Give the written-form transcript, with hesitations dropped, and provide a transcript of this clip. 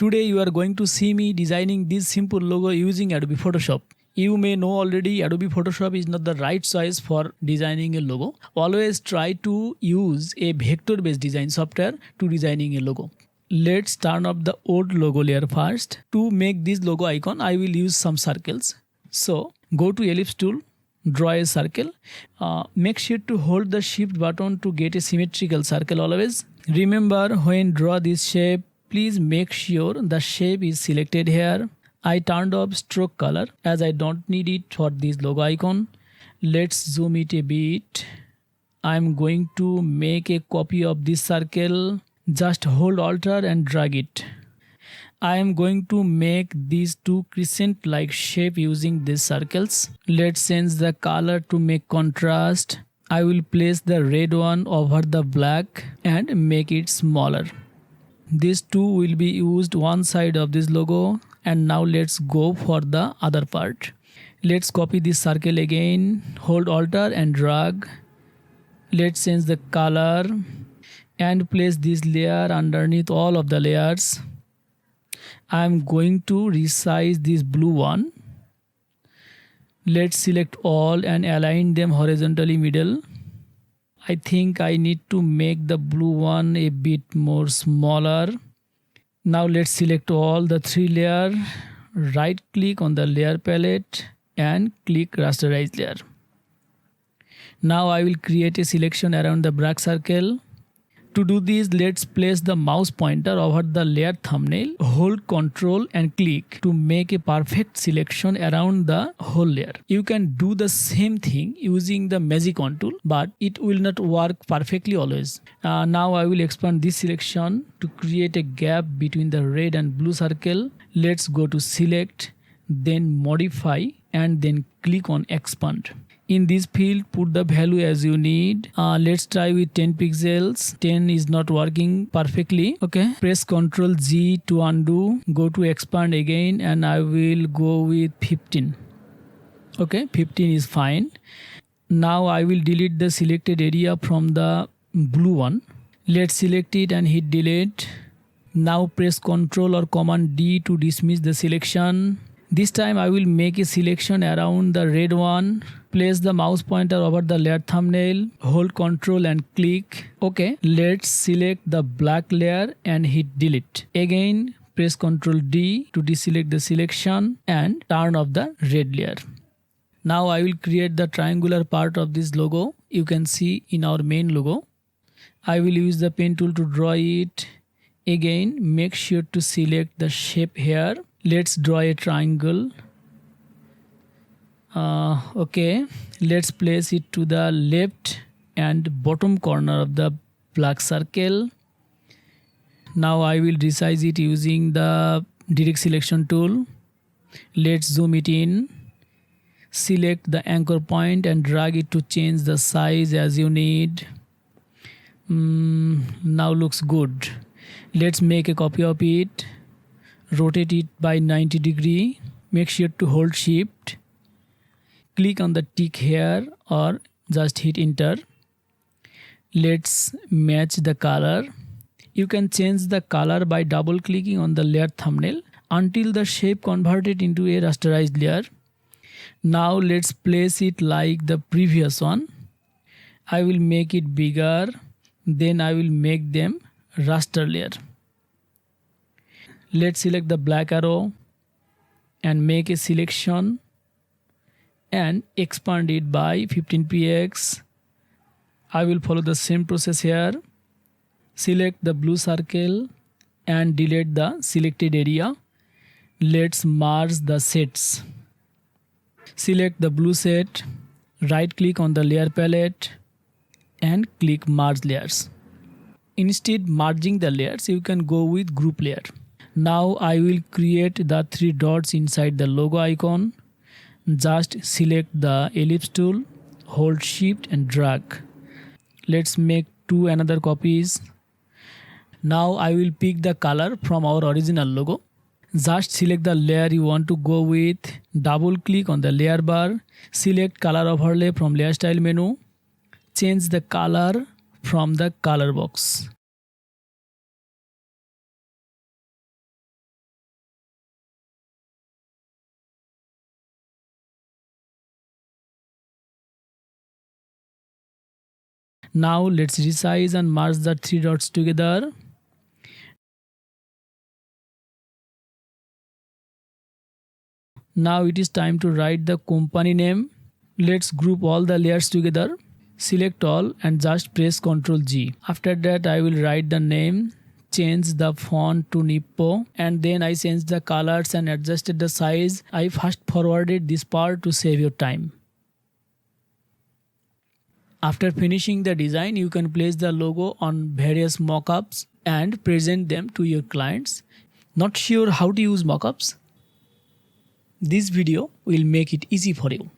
Today you are going to see me designing this simple logo using Adobe Photoshop. You may know already Adobe Photoshop is not the right choice for designing a logo. Always try to use a vector-based design software to designing a logo. Let's turn off the old logo layer first. To make this logo icon, I will use some circles. So go to ellipse tool, draw a circle. Make sure to hold the shift button to get a symmetrical circle always. Remember, when draw this shape, please make sure the shape is selected here. I turned off stroke color as I don't need it for this logo icon. Let's zoom it a bit. I'm going to make a copy of this circle. Just hold Alt and drag it. I am going to make these two crescent like shape using these circles. Let's change the color to make contrast. I will place the red one over the black and make it smaller. These two will be used one side of this logo. And now let's go for the other part. Let's copy this circle again. Hold Alt and drag. Let's change the color and place this layer underneath all of the layers. I'm going to resize this blue one. Let's select all and align them horizontally middle. I think I need to make the blue one a bit more smaller. Now let's select all the three layers, right click on the layer palette and click rasterize layer. Now I will create a selection around the black circle. To do this, let's place the mouse pointer over the layer thumbnail, hold Ctrl and click to make a perfect selection around the whole layer. You can do the same thing using the magic wand tool, but it will not work perfectly always. Now I will expand this selection to create a gap between the red and blue circle. Let's go to select, then modify and then click on expand. In this field, put the value as you need. Let's try with 10 pixels. 10 is not working perfectly. Okay. Press Ctrl G to undo. Go to expand again and I will go with 15. Okay. 15 is fine. Now I will delete the selected area from the blue one. Let's select it and hit delete. Now press Ctrl or Command D to dismiss the selection. This time I will make a selection around the red one. Place the mouse pointer over the layer thumbnail. Hold Ctrl and click. Okay, let's select the black layer and hit delete. Again, press Ctrl D to deselect the selection and turn off the red layer. Now I will create the triangular part of this logo. You can see in our main logo. I will use the pen tool to draw it. Again, make sure to select the shape here. Let's draw a triangle. Okay, let's place it to the left and bottom corner of the black circle. Now I will resize it using the direct selection tool. Let's zoom it in. Select the anchor point and drag it to change the size as you need. Now looks good. Let's make a copy of it. Rotate it by 90 degrees. Make sure to hold shift. Click on the tick here or just hit enter. Let's match the color. You can change the color by double clicking on the layer thumbnail until the shape converted into a rasterized layer. Now let's place it like the previous one. I will make it bigger. Then I will make them raster layer. Let's select the black arrow and make a selection and expand it by 15px. I will follow the same process here. Select the blue circle and delete the selected area. Let's merge the sets. Select the blue set, right click on the layer palette and click merge layers. Instead merging the layers, you can go with group layer. Now I will create the three dots inside the logo icon. Just select the ellipse tool, hold shift and drag. Let's make two another copies. Now I will pick the color from our original logo. Just select the layer you want to go with. Double click on the layer bar. Select color overlay from layer style menu. Change the color from the color box. Now let's resize and merge the three dots together. Now it is time to write the company name. Let's group all the layers together. Select all and just press Ctrl G. After that I will write the name, change the font to Nippo, and then I changed the colors and adjusted the size. I fast forwarded this part to save your time. After finishing the design, you can place the logo on various mockups and present them to your clients. Not sure how to use mockups? This video will make it easy for you.